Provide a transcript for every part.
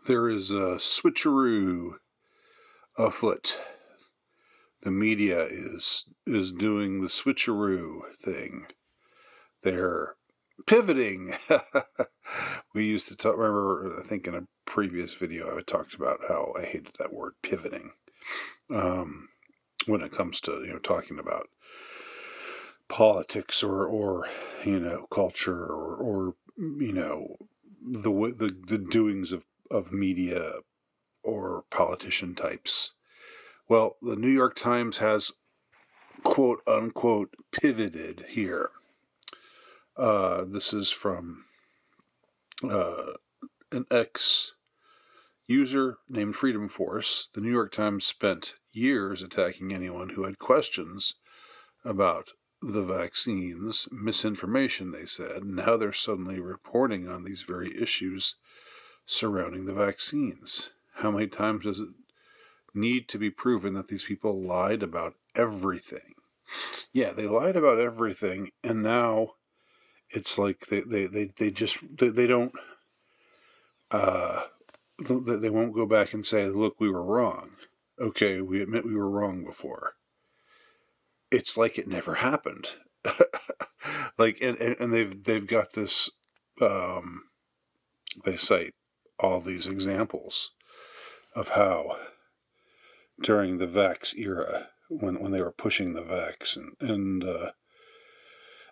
there is a switcheroo afoot. The media is doing the switcheroo thing. They're pivoting. We used to talk. Remember, I think in a previous video I talked about how I hated that word pivoting when it comes to talking about politics or culture or the doings of media or politician types. Well, the New York Times has quote unquote pivoted here. This is from an ex-user named Freedom Force. The New York Times spent years attacking anyone who had questions about the vaccines. Misinformation, they said. Now they're suddenly reporting on these very issues surrounding the vaccines. How many times does it need to be proven that these people lied about everything? Yeah, they lied about everything, and now it's like they don't they won't go back and say, look, we were wrong. Okay, we admit we were wrong before. It's like it never happened. Like and they've got this they cite all these examples of how during the vax era, when they were pushing the vax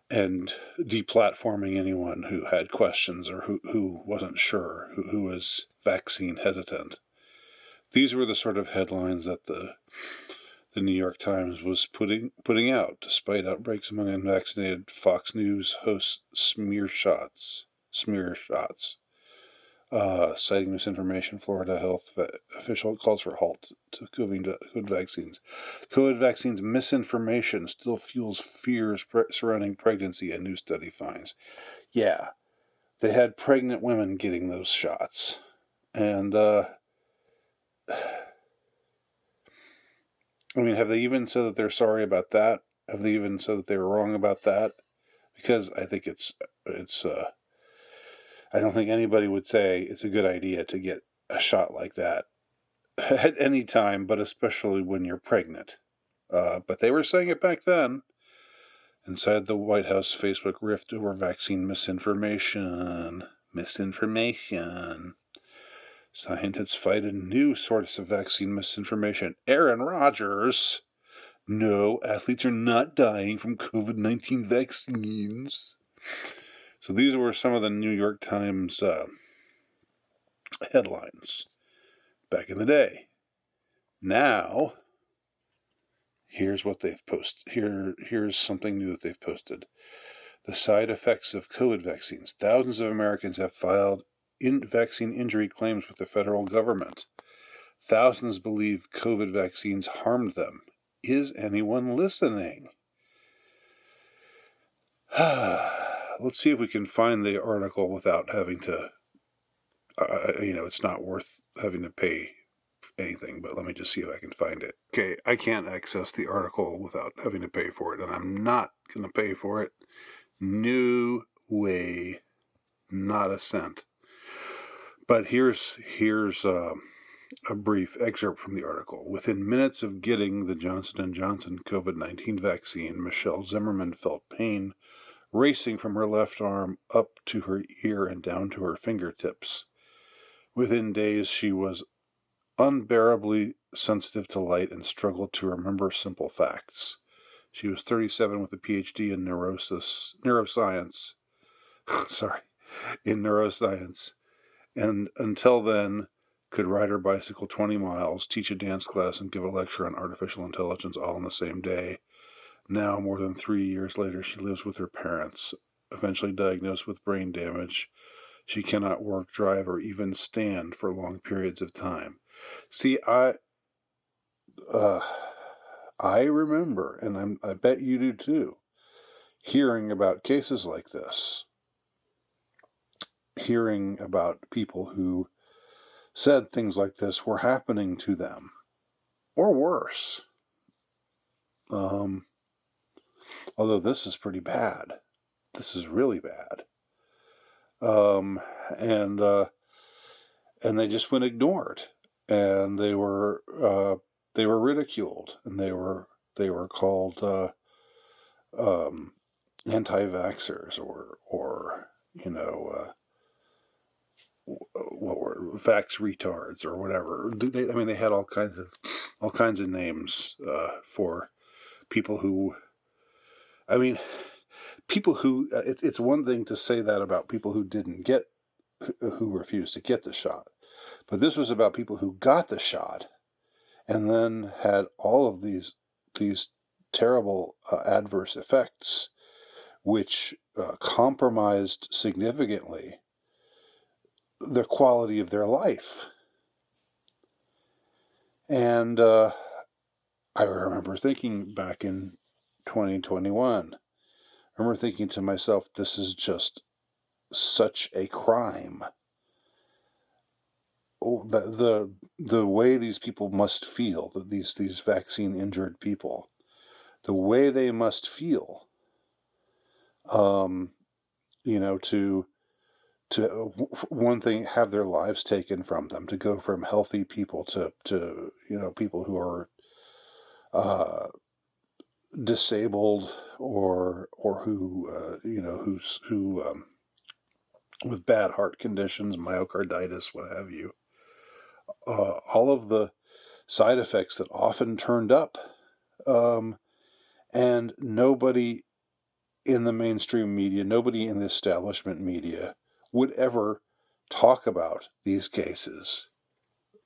and deplatforming anyone who had questions or who wasn't sure, who was vaccine hesitant. These were the sort of headlines that the New York Times was putting out, despite outbreaks among unvaccinated. Fox News hosts smear shots. Citing misinformation, Florida health official calls for halt to COVID vaccines. COVID vaccines misinformation still fuels fears surrounding pregnancy, a new study finds. Yeah, they had pregnant women getting those shots. And, I mean, have they even said that they're sorry about that? Have they even said that they were wrong about that? Because I think it's I don't think anybody would say it's a good idea to get a shot like that at any time, but especially when you're pregnant. But they were saying it back then. Inside the White House Facebook rift over vaccine misinformation. Scientists fight a new source of vaccine misinformation. Aaron Rodgers. No, athletes are not dying from COVID-19 vaccines. So these were some of the New York Times headlines back in the day. Now, here's what they've posted. Here's something new that they've posted. The side effects of COVID vaccines. Thousands of Americans have filed vaccine injury claims with the federal government. Thousands believe COVID vaccines harmed them. Is anyone listening? Let's see if we can find the article without having to, it's not worth having to pay anything, but let me just see if I can find it. Okay, I can't access the article without having to pay for it, and I'm not going to pay for it. No way, not a cent. But here's a brief excerpt from the article. Within minutes of getting the Johnson & Johnson COVID-19 vaccine, Michelle Zimmerman felt pain racing from her left arm up to her ear and down to her fingertips. Within days, she was unbearably sensitive to light and struggled to remember simple facts. She was 37 with a PhD in neuroscience. And until then, could ride her bicycle 20 miles, teach a dance class, and give a lecture on artificial intelligence all in the same day. Now, more than 3 years later, she lives with her parents, eventually diagnosed with brain damage. She cannot work, drive, or even stand for long periods of time. See, I remember, and I bet you do too, hearing about cases like this. Hearing about people who said things like this were happening to them, or worse. Although this is pretty bad. This is really bad. and they just went ignored, and they were ridiculed, and they were called um, anti-vaxxers, or you know, what were vax retards or whatever. I mean, they had all kinds of names for people who. I mean, people who. It's one thing to say that about people who who refused to get the shot, but this was about people who got the shot and then had all of these terrible adverse effects, which compromised significantly the quality of their life. And I remember thinking back in 2021, I remember thinking to myself, this is just such a crime. Oh, the way these people must feel, these vaccine injured people, the way they must feel, um, to one thing, have their lives taken from them, to go from healthy people to people who are disabled, or who with bad heart conditions, myocarditis, what have you. All of the side effects that often turned up, and nobody in the mainstream media, nobody in the establishment media would ever talk about these cases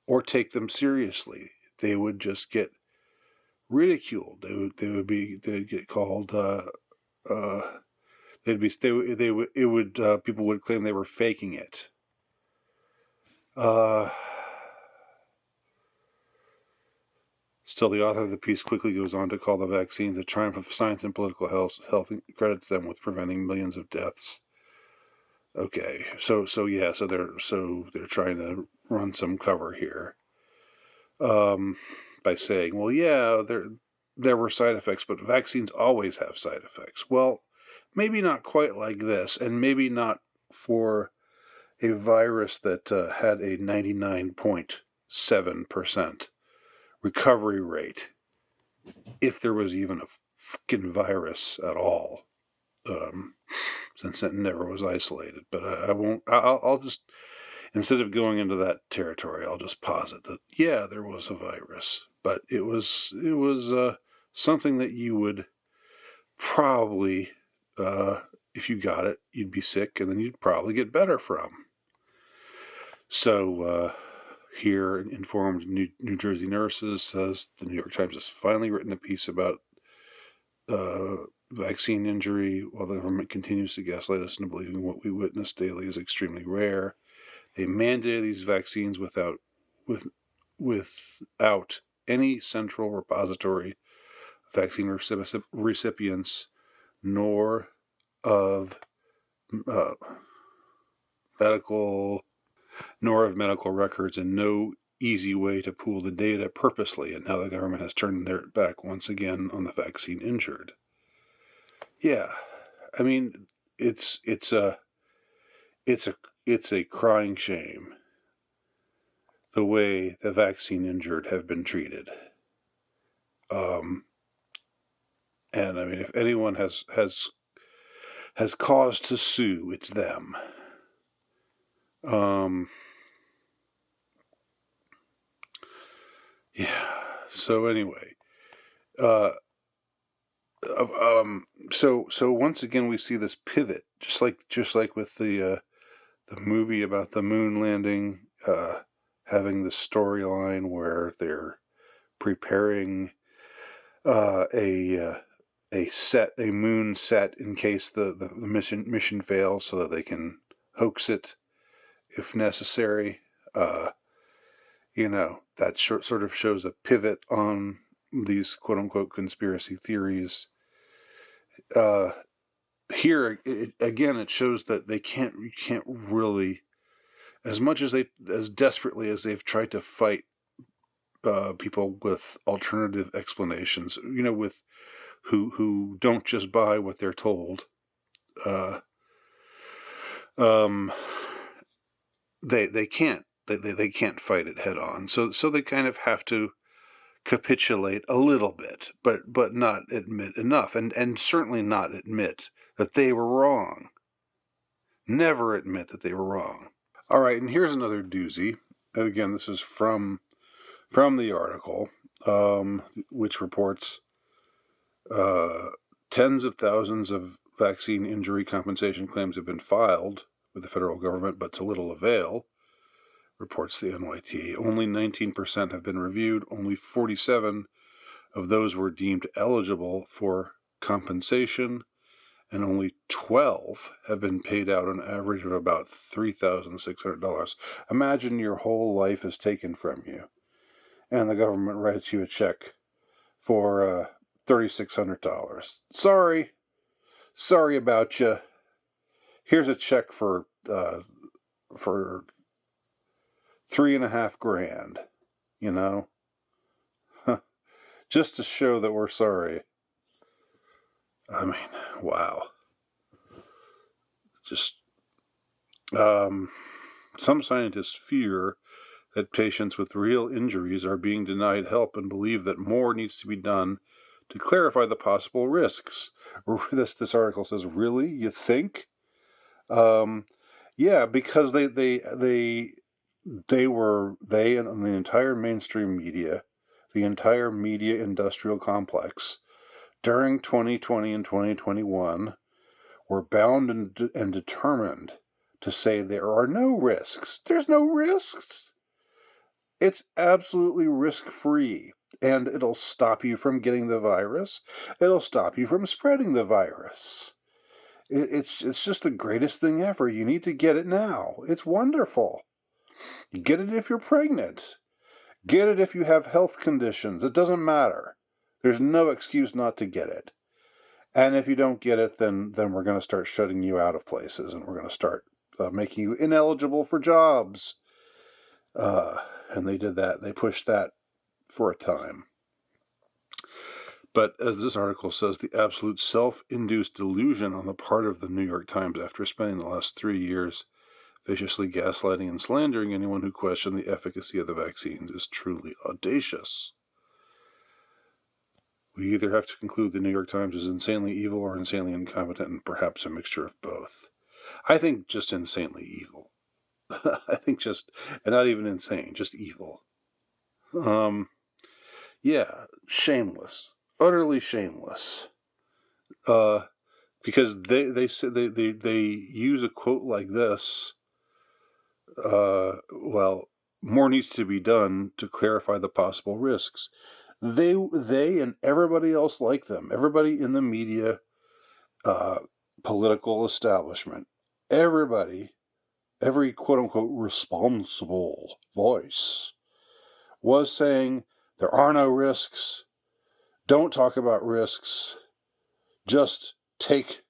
or take them seriously. They would just get ridiculed. They'd get called. People would claim they were faking it. Still, the author of the piece quickly goes on to call the vaccines a triumph of science and political health, and credits them with preventing millions of deaths. Okay, so they're trying to run some cover here, by saying, well, yeah, there were side effects, but vaccines always have side effects. Well, maybe not quite like this, and maybe not for a virus that had a 99.7% recovery rate, if there was even a fucking virus at all, since it never was isolated. But I won't. I'll just, instead of going into that territory, I'll just posit that, yeah, there was a virus, but it was something that you would probably, if you got it, you'd be sick, and then you'd probably get better from. So here, informed New Jersey nurses says the New York Times has finally written a piece about vaccine injury, while the government continues to gaslight us into believing what we witness daily is extremely rare. They mandated these vaccines without any central repository of vaccine recipients, nor of medical records, and no easy way to pool the data purposely. And now the government has turned their back once again on the vaccine injured. Yeah, I mean, it's a crying shame the way the vaccine injured have been treated. And I mean, if anyone has cause to sue, it's them. Yeah. So anyway, so once again we see this pivot, just like with the movie about the moon landing, having the storyline where they're preparing a moon set in case the mission fails, so that they can hoax it if necessary. That sort of shows a pivot on these quote unquote conspiracy theories. Here again, it shows that you can't really, as desperately as they've tried to fight people with alternative explanations, with who don't just buy what they're told. They can't they can't fight it head on. So they kind of have to capitulate a little bit, but not admit enough, and certainly not admit that they were wrong. Never admit that they were wrong. All right, and here's another doozy. And again, this is from the article, which reports tens of thousands of vaccine injury compensation claims have been filed with the federal government, but to little avail, reports the NYT. Only 19% have been reviewed. Only 47 of those were deemed eligible for compensation, and only 12 have been paid out an average of about $3,600. Imagine your whole life is taken from you, and the government writes you a check for $3,600. Sorry about you. Here's a check for $3,500. You know, just to show that we're sorry. I mean, wow. Just some scientists fear that patients with real injuries are being denied help and believe that more needs to be done to clarify the possible risks. This article says, really? You think? Yeah, because they and the entire mainstream media, the entire media industrial complex, during 2020 and 2021, were bound and determined to say there are no risks. There's no risks. It's absolutely risk-free, and it'll stop you from getting the virus. It'll stop you from spreading the virus. It's just the greatest thing ever. You need to get it now. It's wonderful. You get it if you're pregnant. Get it if you have health conditions. It doesn't matter. There's no excuse not to get it. And if you don't get it, then we're going to start shutting you out of places, and we're going to start making you ineligible for jobs. And they did that. They pushed that for a time. But as this article says, the absolute self-induced delusion on the part of the New York Times after spending the last 3 years viciously gaslighting and slandering anyone who questioned the efficacy of the vaccines is truly audacious. We either have to conclude the New York Times is insanely evil or insanely incompetent, and perhaps a mixture of both. I think just insanely evil. I think just, and not even insane, just evil. Yeah, shameless, utterly shameless. Because they use a quote like this. Well, more needs to be done to clarify the possible risks. They and everybody else like them, everybody in the media, political establishment, everybody, every quote-unquote responsible voice was saying there are no risks, don't talk about risks, just take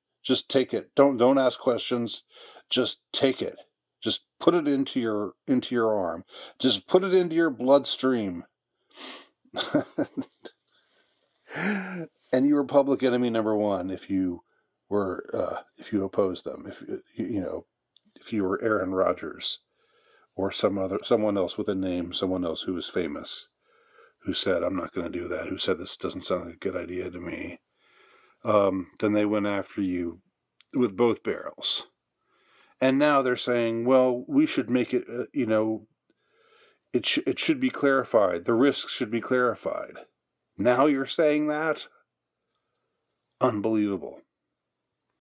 it, don't ask questions, just take it, just put it into your arm, just put it into your bloodstream. And you were public enemy number one if you opposed them, if you were Aaron Rodgers or someone else with a name, someone else who was famous, who said, I'm not going to do that, who said this doesn't sound like a good idea to me, then they went after you with both barrels. And now they're saying, well, we should make it, it should be clarified. The risks should be clarified. Now you're saying that? Unbelievable.